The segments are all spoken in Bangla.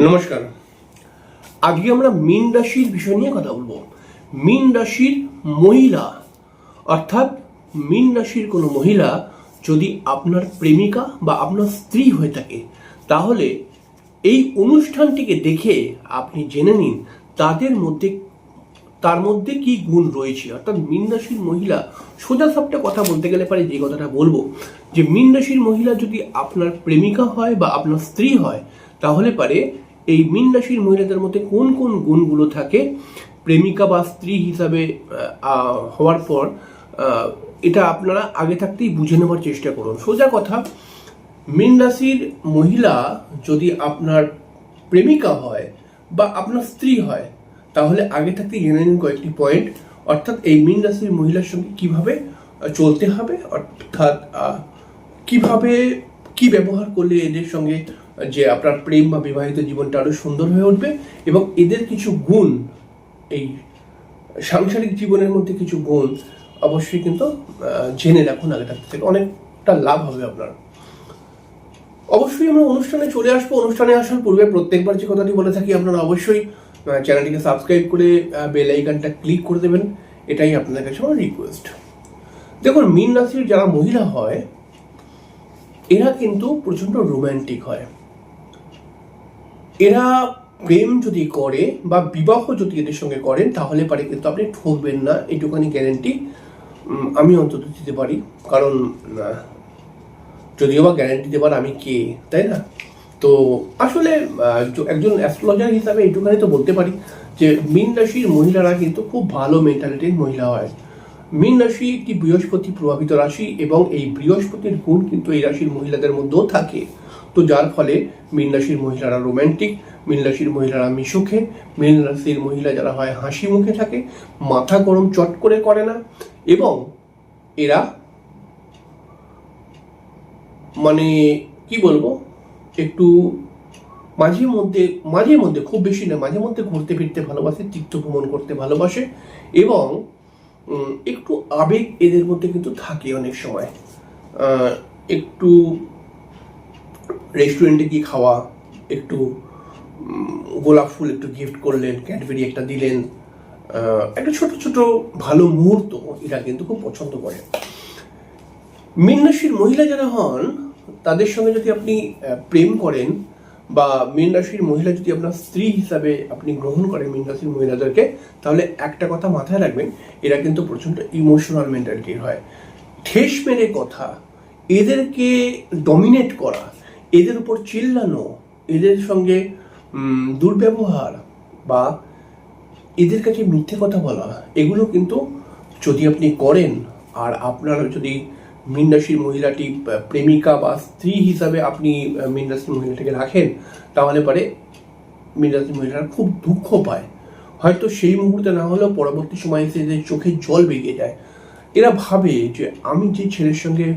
নমস্কার। আজকে আমরা মীন রাশির বিষয় নিয়ে কথা বলবো। মীন রাশির মহিলা অর্থাৎ মীন রাশির কোনো মহিলা যদি আপনার প্রেমিকা বা আপনার স্ত্রী হয়ে থাকে, তাহলে এই অনুষ্ঠানটিকে দেখে আপনি জেনে নিন তার মধ্যে কি গুণ রয়েছে। অর্থাৎ মীন রাশির মহিলা, সোজা সাপটা কথা বলতে গেলে পারে যে কথাটা বলবো, যে মীন রাশির মহিলা যদি আপনার প্রেমিকা হয় বা আপনার স্ত্রী হয়, তাহলে পারে এই মীন রাশির মহিলাদের মধ্যে কোন কোন গুণগুলো থাকে প্রেমিকা বা স্ত্রী হিসাবে হওয়ার পর এটা আপনারা আগে থাকতেই বুঝে নেওয়ার চেষ্টা করুন। সোজা কথা, মীন রাশির মহিলা যদি আপনার প্রেমিকা হয় বা আপনার স্ত্রী হয়, তাহলে আগে থাকতেই জেনে নিন কয়েকটি পয়েন্ট। অর্থাৎ এই মীন রাশির মহিলার সঙ্গে কিভাবে চলতে হবে, অর্থাৎ কিভাবে কি ব্যবহার করলে এদের সঙ্গে যে আপনার প্রেম বা বিবাহিত জীবনটা আরো সুন্দর হয়ে উঠবে, এবং এদের কিছু গুণ, এই সাংসারিক জীবনের মধ্যে কিছু গুণ অবশ্যই কিন্তু জেনে রাখুন আগে থাকতে, থেকে অনেকটা লাভ হবে আপনার। অবশ্যই আমরা অনুষ্ঠানে চলে আসবো। অনুষ্ঠানে আসার পূর্বে প্রত্যেকবার যে কথাটি বলে থাকি, আপনারা অবশ্যই চ্যানেলটিকে সাবস্ক্রাইব করে বেল আইকনটা ক্লিক করে দেবেন, এটাই আপনাদের কাছে আমার রিকোয়েস্ট। দেখুন, মীন রাশির যারা মহিলা হয় এরা কিন্তু প্রচন্ড রোম্যান্টিক হয়। এরা প্রেম যদি করে বা বিবাহ যদি এদের সঙ্গে করেন, তাহলে পারে কিন্তু আপনি ঠকবেন না, এইটুখানি গ্যারেন্টি আমি অন্তত দিতে পারি। কারণ যদিও বা গ্যারেন্টি দেবার আমি কে, তাই না? তো আসলে একজন অ্যাস্ট্রোলজার হিসাবে এইটুখানি তো বলতে পারি যে মীন রাশির মহিলারা কিন্তু খুব ভালো মেন্টালিটির মহিলা হয়। মীন রাশি একটি বৃহস্পতি প্রভাবিত রাশি, এবং এই বৃহস্পতির গুণ কিন্তু এই রাশির মহিলাদের মধ্যেও থাকে। তো যার ফলে মীন রাশির মহিলারা রোম্যান্টিক, মীন রাশির মহিলারা মিশুকে, মীন রাশির মহিলা যারা হয় হাসি মুখে থাকে, মাথা গরম চট করে না, এবং এরা মানে কি বলবো, একটু মাঝে মধ্যে খুব বেশি না, মাঝে মধ্যে ঘুরতে ফিরতে ভালোবাসে, তীর্থ ভ্রমণ করতে ভালোবাসে, এবং একটু আবেগ এদের মধ্যে কিন্তু থাকে অনেক সময়। একটু রেস্টুরেন্টে গিয়ে খাওয়া, একটু গোলাপ ফুল একটু গিফট করলেন, ক্যাডবেরি একটা দিলেন, একটা ছোট ছোট ভালো মুহূর্ত এরা কিন্তু খুব পছন্দ করে। মীন রাশির মহিলা যারা হন, তাদের সঙ্গে যদি আপনি প্রেম করেন বা মীন রাশির মহিলা যদি আপনার স্ত্রী হিসাবে আপনি গ্রহণ করেন মীন রাশির মহিলাদেরকে, তাহলে একটা কথা মাথায় রাখবেন, এরা কিন্তু প্রচন্ড ইমোশনাল মেন্টালিটির হয়। ঠেস মেরে কথা, এদেরকে ডমিনেট করা, এদের উপর চিল্লানো, এদের সঙ্গে দুর্ব্যবহার বা এদের কাছে মিথ্যে কথা বলা, এগুলো কিন্তু যদি আপনি করেন, আর আপনার যদি মীন রাশির মহিলাটি প্রেমিকা বা স্ত্রী হিসাবে আপনি মীন রাশির মহিলাটিকে রাখেন, তাহলে পরে মীন রাশির মহিলারা খুব দুঃখ পায়। হয়তো সেই মুহূর্তে না হলেও পরবর্তী সময় এসে এদের চোখে জল বেরিয়ে যায়। এরা ভাবে যে আমি যে ছেলের সঙ্গে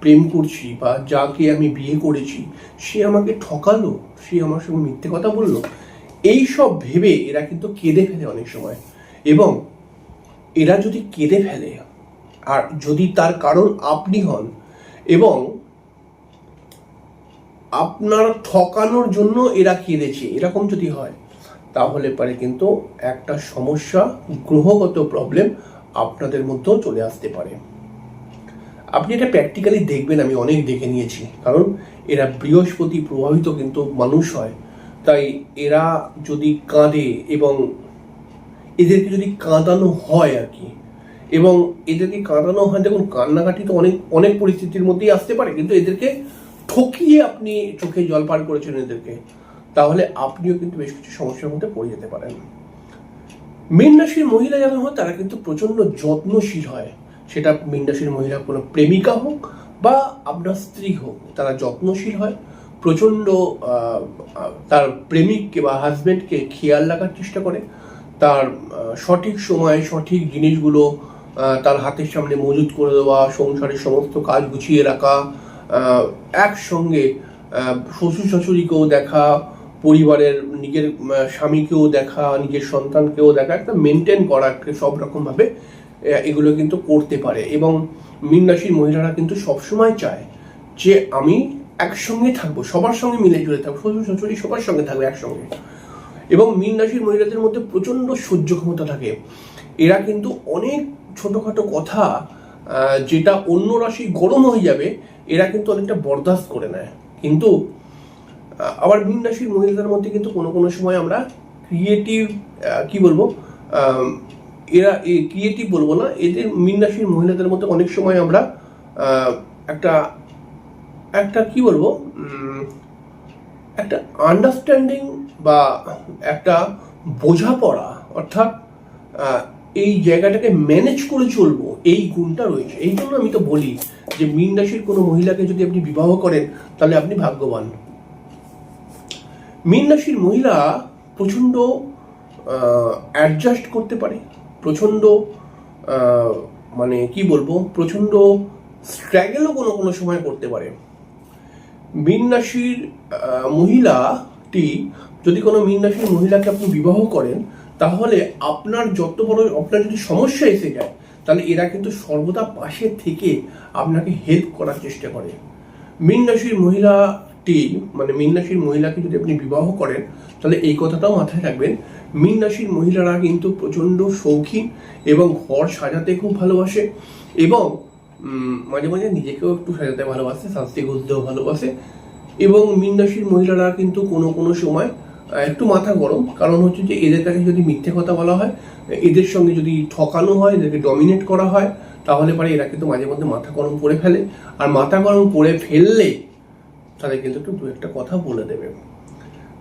প্রেম করছি বা যাকে আমি বিয়ে করেছি, সে আমাকে ঠকালো, সে আমার সঙ্গে মিথ্যে কথা বললো, এই সব ভেবে এরা কিন্তু কেঁদে ফেলে অনেক সময়। এবং এরা যদি কেঁদে ফেলে, আর যদি তার কারণ আপনি হন এবং আপনার ঠকানোর জন্য এরা কেঁদেছে, এরকম যদি হয়, তাহলে পারে কিন্তু একটা সমস্যা, গ্রহগত প্রবলেম আপনাদের মধ্যেও চলে আসতে পারে। আপনি এটা প্র্যাকটিক্যালি দেখবেন, আমি অনেক দেখে নিয়েছি। কারণ এরা বৃহস্পতি প্রভাবিত কিন্তু মানুষ হয়, তাই এরা যদি কাঁদে এবং এদেরকে যদি কাঁদানো হয় আর কি, এবং এদেরকে কাঁদানো হয়, দেখুন কান্নাকাটি তো অনেক অনেক পরিস্থিতির মধ্যেই আসতে পারে, কিন্তু এদেরকে ঠকিয়ে আপনি চোখে জল পার করেছেন এদেরকে, তাহলে আপনিও কিন্তু বেশ কিছু সমস্যার মধ্যে পড়ে যেতে পারেন। মীন রাশির মহিলা যারা হয় তারা কিন্তু প্রচন্ড যত্নশীল হয়। সেটা মীন রাশির মহিলা কোনো প্রেমিকা হোক বা আপনার স্ত্রী হোক, তারা যত্নশীল হয়, প্রচন্ড তার প্রেমিককে বা হাজবেন্ডকে খেয়াল রাখার চেষ্টা করে, তার সঠিক সময়ে সঠিক জিনিসগুলো তার হাতের সামনে মজুত করে দেওয়া, সংসারের সমস্ত কাজ গুছিয়ে রাখা, একসঙ্গে শ্বশুর শাশুড়িকেও দেখা, পরিবারের নিজের স্বামীকেও দেখা, নিজের সন্তানকেও দেখা, একটা মেনটেন করা সব রকমভাবে এগুলো কিন্তু করতে পারে। এবং মীন রাশির মহিলারা কিন্তু সবসময় চায় যে আমি একসঙ্গে থাকবো, সবার সঙ্গে মিলে জুড়ে থাকবো, শ্বশুর শাশুড়ি সবার সঙ্গে থাকবে একসঙ্গে। এবং মীন রাশির মহিলাদের মধ্যে প্রচণ্ড সহ্য ক্ষমতা থাকে। এরা কিন্তু অনেক ছোটোখাটো কথা যেটা অন্য রাশি গরম হয়ে যাবে, এরা কিন্তু অনেকটা বরদাস্ত করে নেয়। কিন্তু আবার মীন রাশির মহিলাদের মধ্যে কিন্তু কোনো কোনো সময় আমরা ক্রিয়েটিভ, কি বলবো, এরা ক্রিয়েটিভ বলবো না, এদের মীন রাশির মহিলাদের মধ্যে অনেক সময় আমরা একটা একটা কি বলবো, একটা আন্ডারস্ট্যান্ডিং বা একটা বোঝাপড়া, অর্থাৎ এই জায়গাটাকে ম্যানেজ করে চলবো, এই গুণটা রয়েছে। এই জন্য আমি তো বলি যে মীন রাশির কোনো মহিলাকে যদি আপনি বিবাহ করেন তাহলে আপনি ভাগ্যবান। মীন রাশির মহিলা প্রচণ্ড অ্যাডজাস্ট করতে পারে, প্রচণ্ড মানে কি বলবো, প্রচণ্ড স্ট্রাগলও কোনো কোনো সময় করতে পারে। মীন রাশির মহিলাটি, যদি কোনো মীন রাশির মহিলাকে আপনি বিবাহ করেন তাহলে আপনার যত বড় আপনার যদি সমস্যা এসে যায় তাহলে এরা কিন্তু সর্বদা পাশে থেকে আপনাকে হেল্প করার চেষ্টা করে। মীন রাশির মহিলাটি, মানে মীন রাশির মহিলাকে যদি আপনি বিবাহ করেন তাহলে এই কথাটাও মাথায় রাখবেন, মীন রাশির মহিলারা কিন্তু প্রচণ্ড শৌখিন এবং ঘর সাজাতে খুব ভালোবাসে এবং মাঝে মাঝে নিজেকেও একটু সাজাতে ভালোবাসে, শাস্তি খুঁজতেও ভালোবাসে। এবং মীন রাশির মহিলারা কিন্তু কোনো কোনো সময় একটু মাথা গরম, কারণ হচ্ছে যে এদের কাছে যদি মিথ্যে কথা বলা হয়, এদের সঙ্গে যদি ঠকানো হয়, এদেরকে ডমিনেট করা হয়, তাহলে পরে এরা কিন্তু মাঝে মধ্যে মাথা গরম করে ফেলে। আর মাথা গরম করে ফেললে তাদের কিন্তু একটু দু একটা কথা বলে দেবে।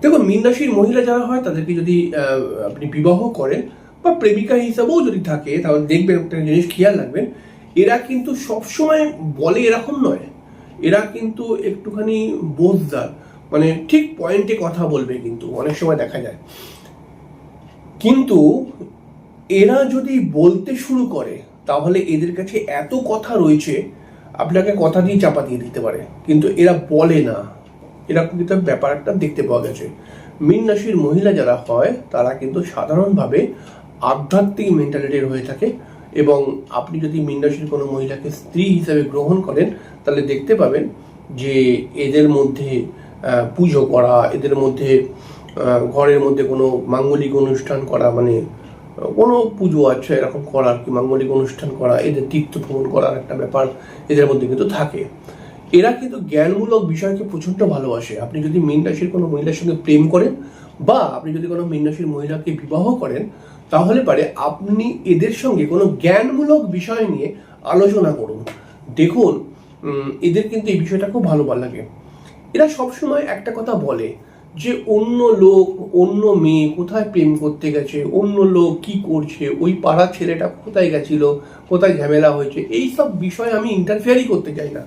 দেখুন, মীন রাশির মহিলা যারা হয় তাদেরকে যদি আপনি বিবাহ করেন বা প্রেমিকা হিসাবেও যদি থাকে, তাহলে দেখবেন একটা জিনিস খেয়াল রাখবেন, এরা কিন্তু সবসময় বলে এরকম নয়, এরা কিন্তু একটুখানি বোঝদার, মানে ঠিক পয়েন্টে কথা বলবে কিন্তু অনেক সময় দেখা যায়। কিন্তু এরা যদি বলতে শুরু করে তাহলে এদের কাছে এত কথা রয়েছে, আপনাকে কথা দিয়ে চাপা দিয়ে দিতে পারে, কিন্তু এরা বলে না। এরকম কিন্তু ব্যাপার একটা দেখতে পাওয়া গেছে। মীন রাশির মহিলা যারা হয় তারা কিন্তু সাধারণভাবে আধ্যাত্মিক মেন্টালিটির হয়ে থাকে। এবং আপনি যদি মীন রাশির কোনো মহিলাকে স্ত্রী হিসেবে গ্রহণ করেন তাহলে দেখতে পাবেন যে এদের মধ্যে পুজো করা, এদের মধ্যে ঘরের মধ্যে কোনো মাঙ্গলিক অনুষ্ঠান করা, মানে কোনো পুজো আছে এরকম করা আর কি, মাঙ্গলিক অনুষ্ঠান করা, এদের তীর্থ ভ্রমণ করার একটা ব্যাপার এদের মধ্যে কিন্তু থাকে। এরা কিন্তু জ্ঞানমূলক বিষয়কে প্রচণ্ড ভালোবাসে। আপনি যদি মীন রাশির কোনো মহিলার সঙ্গে প্রেম করেন বা আপনি যদি কোনো মীন রাশির মহিলাকে বিবাহ করেন তাহলে পারে আপনি এদের সঙ্গে কোনো জ্ঞানমূলক বিষয় নিয়ে আলোচনা করুন। দেখুন, এদের কিন্তু এই বিষয়টা খুব ভালো লাগে। এরা সবসময় একটা কথা বলে যে অন্য লোক, অন্য মেয়ে কোথায় প্রেম করতে গেছে, অন্য লোক কি করছে, ওই পাড়ার ছেলেটা কোথায় গেছিল, কোথায় ঝামেলা হয়েছে, এই সব বিষয়ে আমি ইন্টারফেয়ারই করতে চাই না,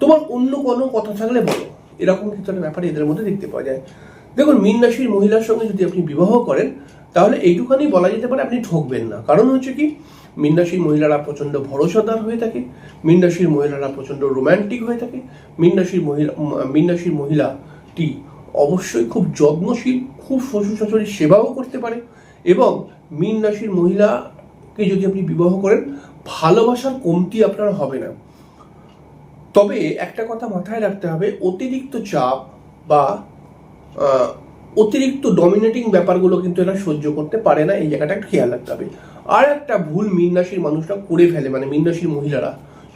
তোমার অন্য কোনো কথা থাকলে বলো, এরকম কিছু একটা ব্যাপার এদের মধ্যে দেখতে পাওয়া যায়। দেখুন, মীন রাশির মহিলার সঙ্গে যদি আপনি বিবাহ করেন তাহলে এইটুখানি বলা যেতে পারে আপনি ঠকবেন না। কারণ হচ্ছে কি, মীন রাশির মহিলারা প্রচণ্ড ভরসাদার হয়ে থাকে, মীন রাশির মহিলারা প্রচণ্ড রোম্যান্টিক হয়ে থাকে, মীন রাশির মহিলাটি অবশ্যই খুব যত্নশীল, খুব শ্বশুর শাশুড়ির সেবাও করতে পারে। এবং মীন রাশির মহিলাকে যদি আপনি বিবাহ করেন ভালোবাসার কমতি আপনার হবে না। তবে একটা কথা মাথায় রাখতে হবে, অতিরিক্ত চাপ বা অতিরিক্ত ডমিনেটিং ব্যাপারগুলো কিন্তু এরা সহ্য করতে পারে না, এই জায়গাটা খেয়াল রাখতে হবে। আর একটা ভুল মীন রাশির মানুষরা করে ফেলে, মানে মীন রাশির মহিলারা,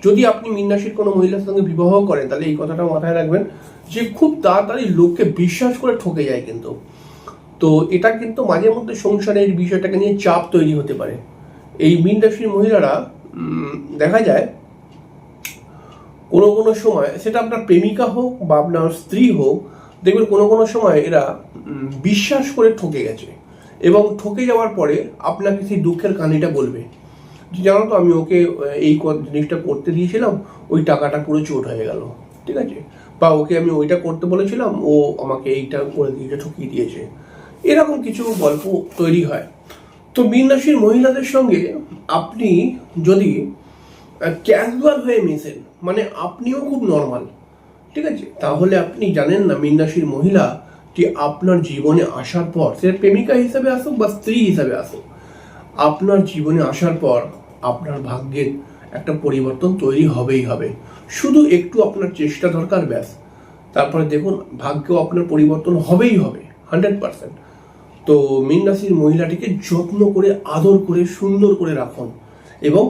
যদি আপনি মীন রাশির কোনো মহিলার সঙ্গে বিবাহ করেন তাহলে এই কথাটা মাথায় রাখবেন যে খুব তাড়াতাড়ি লোককে বিশ্বাস করে ঠকে যায় কিন্তু। তো এটা কিন্তু মাঝে মধ্যে সংসারের বিষয়টাকে নিয়ে চাপ তৈরি হতে পারে। এই মীন রাশির মহিলারা দেখা যায় কোনো কোনো সময়, সেটা আপনার প্রেমিকা হোক বা আপনার স্ত্রী হোক, দেখবেন কোনো কোনো সময় এরা বিশ্বাস করে ঠকে গেছে এবং ঠকে যাওয়ার পরে আপনাকে সেই দুঃখের কাহিনীটা বলবে যে জানো তো, আমি ওকে এই জিনিসটা করতে দিয়েছিলাম, ওই টাকাটা পুরো চোট হয়ে গেল, ঠিক আছে, বা ওকে আমি ওইটা করতে বলেছিলাম, ও আমাকে এইটা করে দিয়েছে, ঠকিয়ে দিয়েছে, এরকম কিছু গল্প তৈরি হয়। তো মীন রাশির মহিলাদের সঙ্গে আপনি যদি ক্যাজুয়াল হয়ে মেশেন, মানে আপনিও খুব নর্মাল, ঠিক আছে, তাহলে আপনি জানেন না মীন রাশির মহিলাটি আপনার জীবনে আসার পর, সে প্রেমিকা হিসাবে আসুক বা স্ত্রী হিসাবে আসুক, আপনার জীবনে আসার পর আপনার ভাগ্যের একটা পরিবর্তন তৈরি হবেই হবে। শুধু একটু আপনার চেষ্টা দরকার, ব্যাস। তারপরে দেখুন ভাগ্য আপনার পরিবর্তন হবেই হবে 100%। তো মীন রাশির মহিলাটিকে যত্ন করে আদর করে সুন্দর করে রাখুন এবং